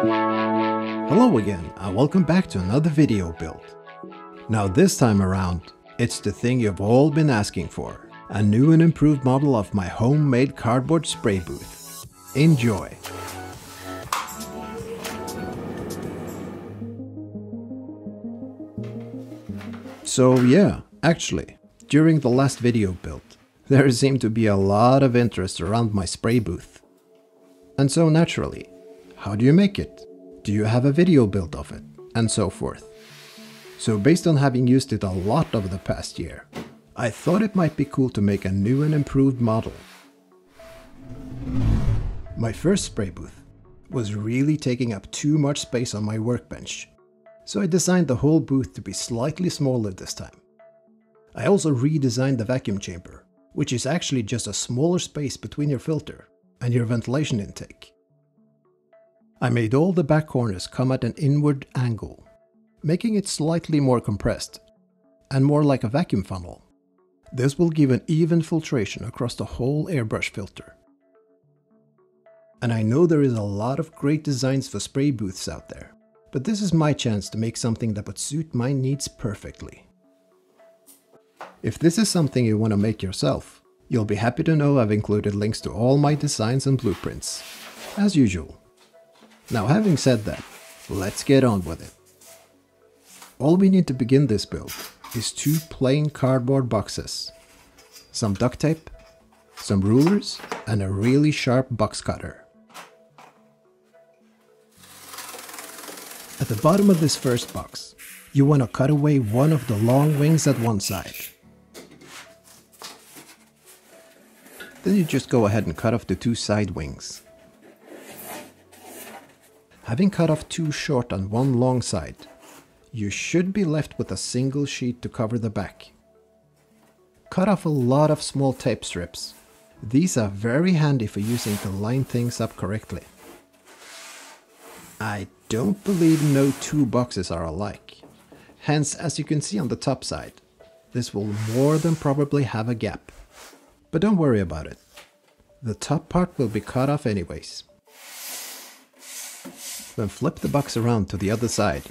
Hello again and welcome back to another video build. Now this time around, it's the thing you've all been asking for. A new and improved model of my homemade cardboard spray booth. Enjoy! So yeah, actually, during the last video build, there seemed to be a lot of interest around my spray booth. And so naturally, how do you make it? Do you have a video build of it? And so forth. So based on having used it a lot over the past year, I thought it might be cool to make a new and improved model. My first spray booth was really taking up too much space on my workbench, so I designed the whole booth to be slightly smaller this time. I also redesigned the vacuum chamber, which is actually just a smaller space between your filter and your ventilation intake. I made all the back corners come at an inward angle, making it slightly more compressed and more like a vacuum funnel. This will give an even filtration across the whole airbrush filter. And I know there is a lot of great designs for spray booths out there, but this is my chance to make something that would suit my needs perfectly. If this is something you want to make yourself, you'll be happy to know I've included links to all my designs and blueprints, as usual. Now having said that, let's get on with it. All we need to begin this build is 2 plain cardboard boxes, some duct tape, some rulers, and a really sharp box cutter. At the bottom of this first box, you want to cut away one of the long wings at one side. Then you just go ahead and cut off the 2 side wings. Having cut off 2 short on 1 long side, you should be left with a single sheet to cover the back. Cut off a lot of small tape strips. These are very handy for using to line things up correctly. I don't believe no 2 boxes are alike. Hence, as you can see on the top side, this will more than probably have a gap. But don't worry about it. The top part will be cut off anyways. Then flip the box around to the other side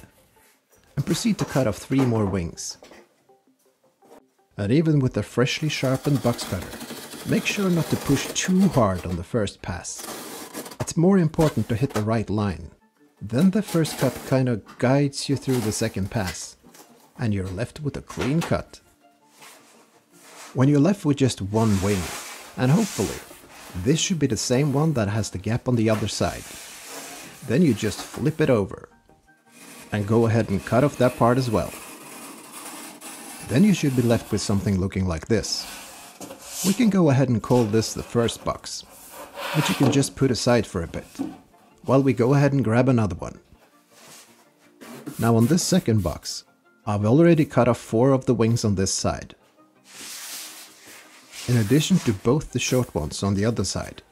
and proceed to cut off 3 more wings. And even with a freshly sharpened box cutter, make sure not to push too hard on the first pass. It's more important to hit the right line. Then the first cut kind of guides you through the second pass, and you're left with a clean cut. When you're left with just 1 wing, and hopefully this should be the same one that has the gap on the other side, then you just flip it over and go ahead and cut off that part as well. Then you should be left with something looking like this. We can go ahead and call this the first box, which you can just put aside for a bit, while we go ahead and grab another one. Now on this second box, I've already cut off 4 of the wings on this side, in addition to both the short ones on the other side.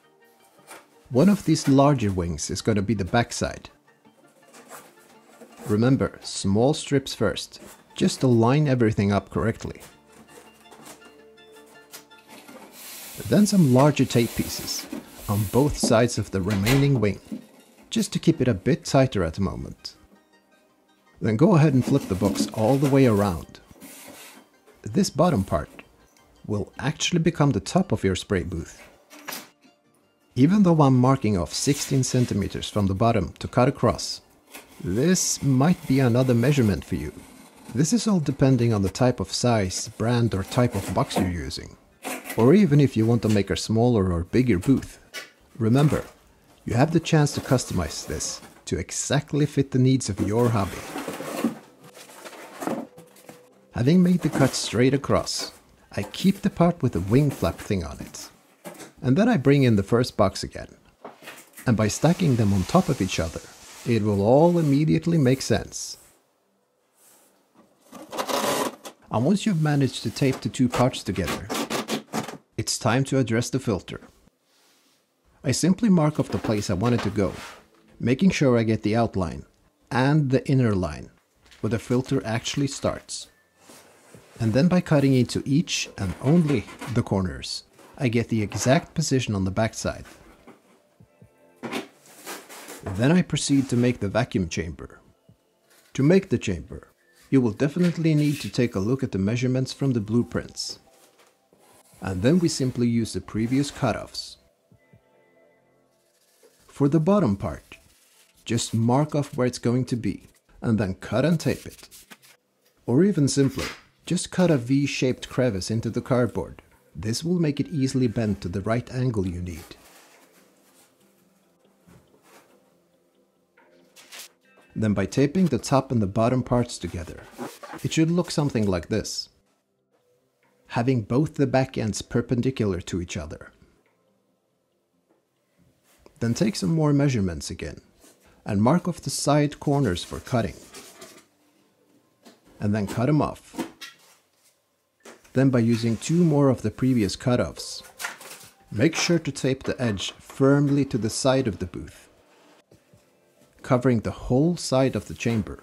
One of these larger wings is going to be the back side. Remember, small strips first, just to line everything up correctly. Then some larger tape pieces on both sides of the remaining wing, just to keep it a bit tighter at the moment. Then go ahead and flip the box all the way around. This bottom part will actually become the top of your spray booth. Even though I'm marking off 16 centimeters from the bottom to cut across, this might be another measurement for you. This is all depending on the type of size, brand or type of box you're using. Or even if you want to make a smaller or bigger booth. Remember, you have the chance to customize this to exactly fit the needs of your hobby. Having made the cut straight across, I keep the part with the wing flap thing on it. And then I bring in the first box again. And by stacking them on top of each other, it will all immediately make sense. And once you've managed to tape the 2 parts together, it's time to address the filter. I simply mark off the place I want it to go, making sure I get the outline and the inner line where the filter actually starts. And then by cutting into each and only the corners, I get the exact position on the back side. Then I proceed to make the vacuum chamber. To make the chamber, you will definitely need to take a look at the measurements from the blueprints. And then we simply use the previous cutoffs. For the bottom part, just mark off where it's going to be, and then cut and tape it. Or even simpler, just cut a V-shaped crevice into the cardboard. This will make it easily bend to the right angle you need. Then by taping the top and the bottom parts together, it should look something like this, having both the back ends perpendicular to each other. Then take some more measurements again, and mark off the side corners for cutting. And then cut them off. Then by using 2 more of the previous cutoffs, make sure to tape the edge firmly to the side of the booth, covering the whole side of the chamber.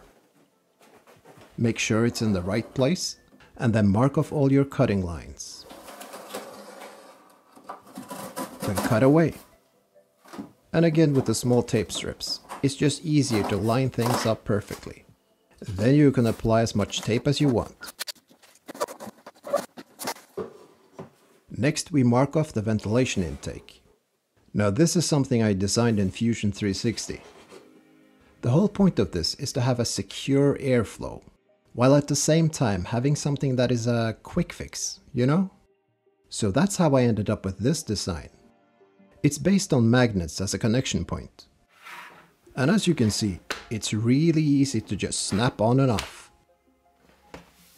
Make sure it's in the right place, and then mark off all your cutting lines. Then cut away. And again with the small tape strips, it's just easier to line things up perfectly. Then you can apply as much tape as you want. Next we mark off the ventilation intake. Now this is something I designed in Fusion 360. The whole point of this is to have a secure airflow, while at the same time having something that is a quick fix, you know? So that's how I ended up with this design. It's based on magnets as a connection point. And as you can see, it's really easy to just snap on and off.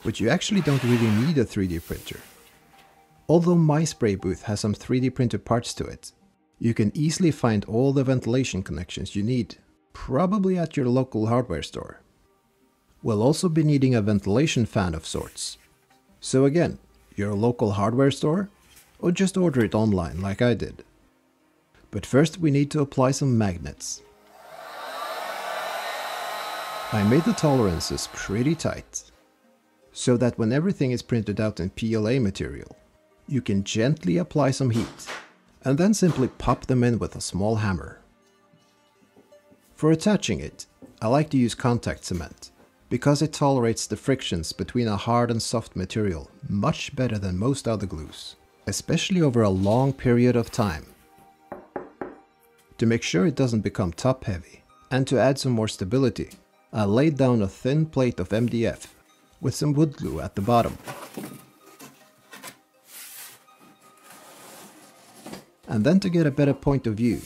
But you actually don't really need a 3D printer. Although my spray booth has some 3D printed parts to it, you can easily find all the ventilation connections you need, probably at your local hardware store. We'll also be needing a ventilation fan of sorts. So again, your local hardware store, or just order it online like I did. But first we need to apply some magnets. I made the tolerances pretty tight, so that when everything is printed out in PLA material, you can gently apply some heat, and then simply pop them in with a small hammer. For attaching it, I like to use contact cement, because it tolerates the frictions between a hard and soft material much better than most other glues, especially over a long period of time. To make sure it doesn't become top heavy, and to add some more stability, I laid down a thin plate of MDF with some wood glue at the bottom. And then to get a better point of view,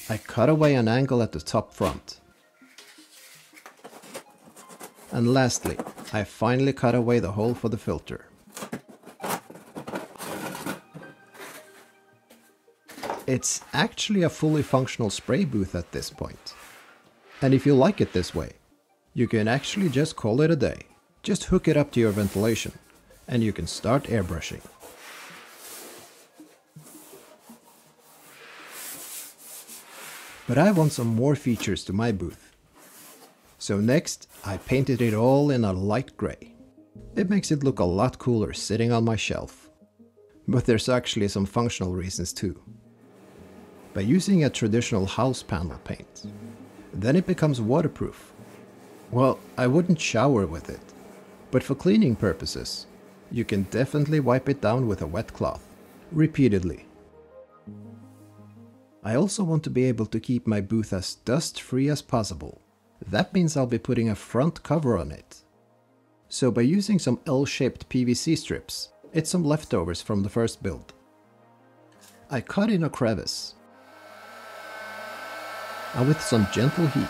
I cut away an angle at the top front. And lastly, I finally cut away the hole for the filter. It's actually a fully functional spray booth at this point. And if you like it this way, you can actually just call it a day. Just hook it up to your ventilation, and you can start airbrushing. But I want some more features to my booth. So next, I painted it all in a light gray. It makes it look a lot cooler sitting on my shelf. But there's actually some functional reasons too. By using a traditional house panel paint, then it becomes waterproof. Well, I wouldn't shower with it, but for cleaning purposes, you can definitely wipe it down with a wet cloth, repeatedly. I also want to be able to keep my booth as dust-free as possible. That means I'll be putting a front cover on it. So by using some L-shaped PVC strips, it's some leftovers from the first build. I cut in a crevice. And with some gentle heat,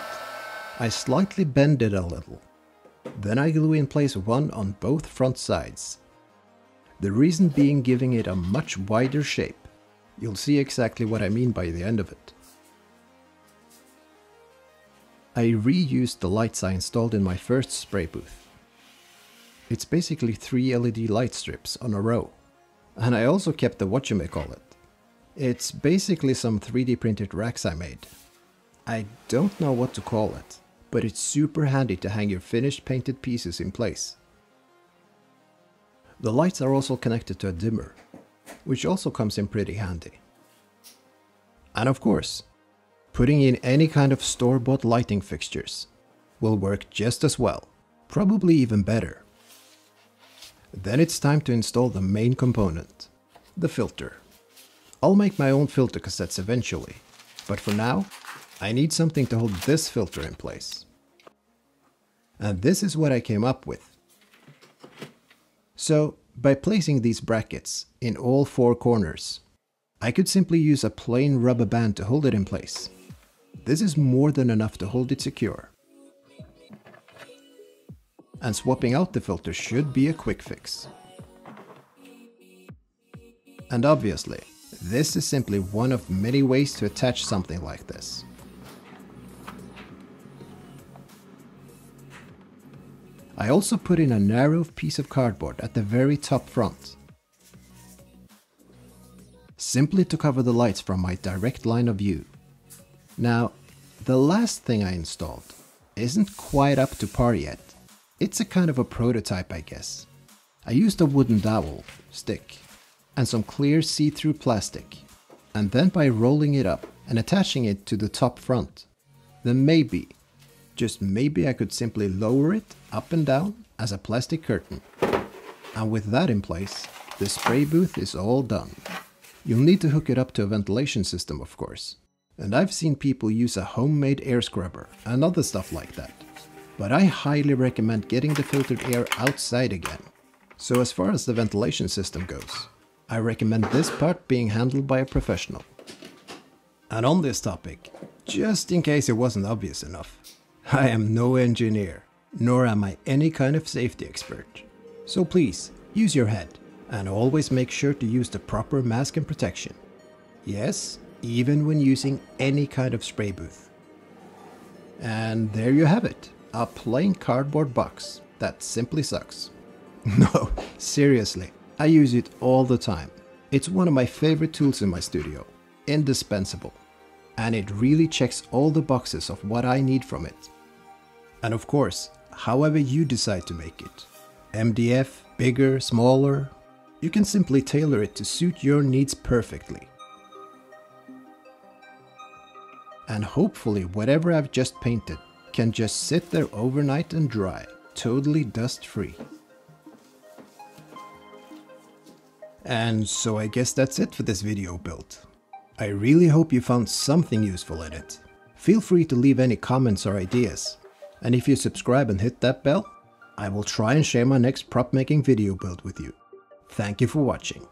I slightly bend it a little. Then I glue in place one on both front sides. The reason being giving it a much wider shape. You'll see exactly what I mean by the end of it. I reused the lights I installed in my first spray booth. It's basically 3 LED light strips on a row. And I also kept the whatchamacallit. It's basically some 3D printed racks I made. I don't know what to call it, but it's super handy to hang your finished painted pieces in place. The lights are also connected to a dimmer, which also comes in pretty handy. And of course, putting in any kind of store-bought lighting fixtures will work just as well, probably even better. Then it's time to install the main component, the filter. I'll make my own filter cassettes eventually, but for now, I need something to hold this filter in place. And this is what I came up with. So, by placing these brackets in all four corners, I could simply use a plain rubber band to hold it in place. This is more than enough to hold it secure. And swapping out the filter should be a quick fix. And obviously, this is simply one of many ways to attach something like this. I also put in a narrow piece of cardboard at the very top front, simply to cover the lights from my direct line of view. Now, the last thing I installed isn't quite up to par yet. It's a kind of a prototype, I guess. I used a wooden dowel stick and some clear see-through plastic, and then by rolling it up and attaching it to the top front, then maybe, just maybe I could simply lower it up and down as a plastic curtain. And with that in place, the spray booth is all done. You'll need to hook it up to a ventilation system, of course. And I've seen people use a homemade air scrubber and other stuff like that. But I highly recommend getting the filtered air outside again. So as far as the ventilation system goes, I recommend this part being handled by a professional. And on this topic, just in case it wasn't obvious enough, I am no engineer, nor am I any kind of safety expert. So please, use your head, and always make sure to use the proper mask and protection. Yes, even when using any kind of spray booth. And there you have it, a plain cardboard box that simply sucks. No, seriously, I use it all the time. It's one of my favorite tools in my studio, indispensable. And it really checks all the boxes of what I need from it. And of course, however you decide to make it, MDF, bigger, smaller, you can simply tailor it to suit your needs perfectly. And hopefully whatever I've just painted can just sit there overnight and dry, totally dust free. And so I guess that's it for this video build. I really hope you found something useful in it. Feel free to leave any comments or ideas. And if you subscribe and hit that bell, I will try and share my next prop making video build with you. Thank you for watching.